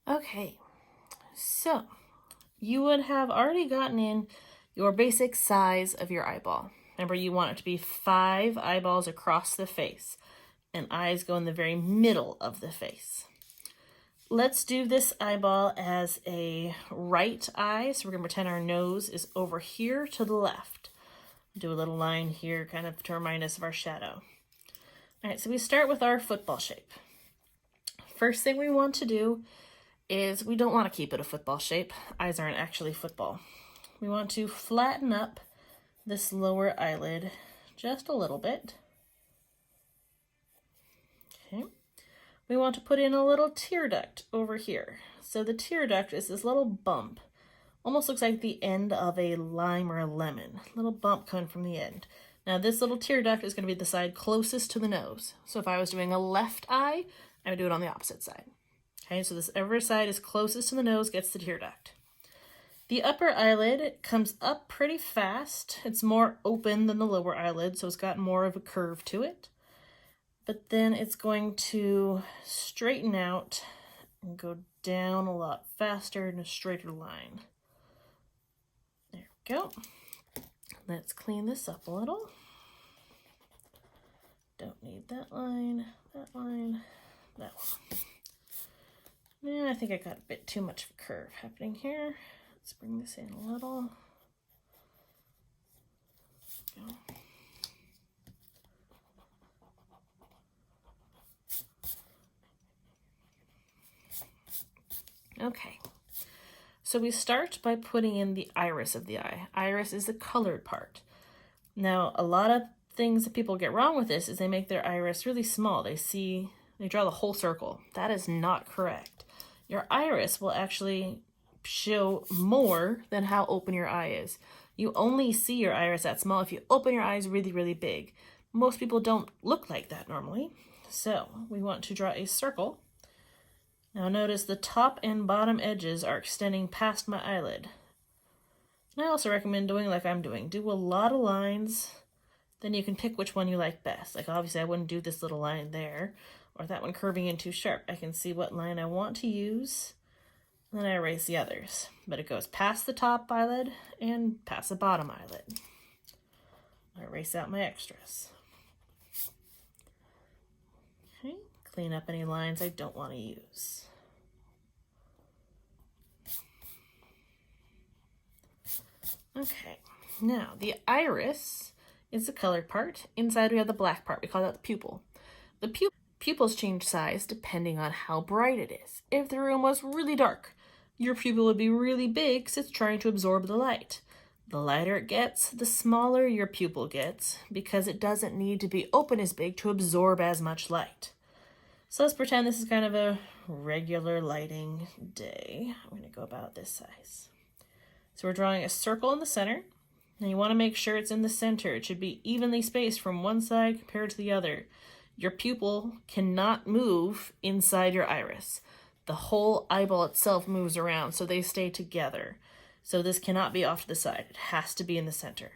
Okay, so you would have already gotten in your basic size of your eyeball. Remember, you want it to be 5 eyeballs across the face, and eyes go in the very middle of the face. Let's do this eyeball as a right eye. So we're going to pretend our nose is over here to the left. Do a little line here kind of to remind us of our shadow. All right, so we start with our football shape. First thing we want to do is we don't want to keep it a football shape. Eyes aren't actually football. We want to flatten up this lower eyelid just a little bit. Okay. We want to put in a little tear duct over here. So the tear duct is this little bump. Almost looks like the end of a lime or a lemon. Little bump coming from the end. Now this little tear duct is going to be the side closest to the nose. So if I was doing a left eye, I would do it on the opposite side. Okay, so this every side is closest to the nose gets the tear duct. The upper eyelid comes up pretty fast. It's more open than the lower eyelid, so it's got more of a curve to it. But then it's going to straighten out and go down a lot faster in a straighter line. There we go. Let's clean this up a little. Don't need that line, that one. Yeah, I think I got a bit too much of a curve happening here. Let's bring this in a little. Go. Okay, so we start by putting in the iris of the eye. Iris is the colored part. Now, a lot of things that people get wrong with this is they make their iris really small. They draw the whole circle. That is not correct. Your iris will actually show more than how open your eye is. You only see your iris that small if you open your eyes really, really big. Most people don't look like that normally. So we want to draw a circle. Now notice the top and bottom edges are extending past my eyelid. And I also recommend doing like I'm doing. Do a lot of lines, then you can pick which one you like best. Like obviously I wouldn't do this little line there, or that one curving in too sharp. I can see what line I want to use, and then I erase the others. But it goes past the top eyelid and past the bottom eyelid. I erase out my extras. Okay, clean up any lines I don't want to use. Okay, now the iris is the colored part. Inside we have the black part. We call that the pupil. The pupils change size depending on how bright it is. If the room was really dark, your pupil would be really big because it's trying to absorb the light. The lighter it gets, the smaller your pupil gets because it doesn't need to be open as big to absorb as much light. So let's pretend this is kind of a regular lighting day. I'm going to go about this size. So we're drawing a circle in the center, and you want to make sure it's in the center. It should be evenly spaced from one side compared to the other. Your pupil cannot move inside your iris. The whole eyeball itself moves around, so they stay together. So this cannot be off to the side. It has to be in the center.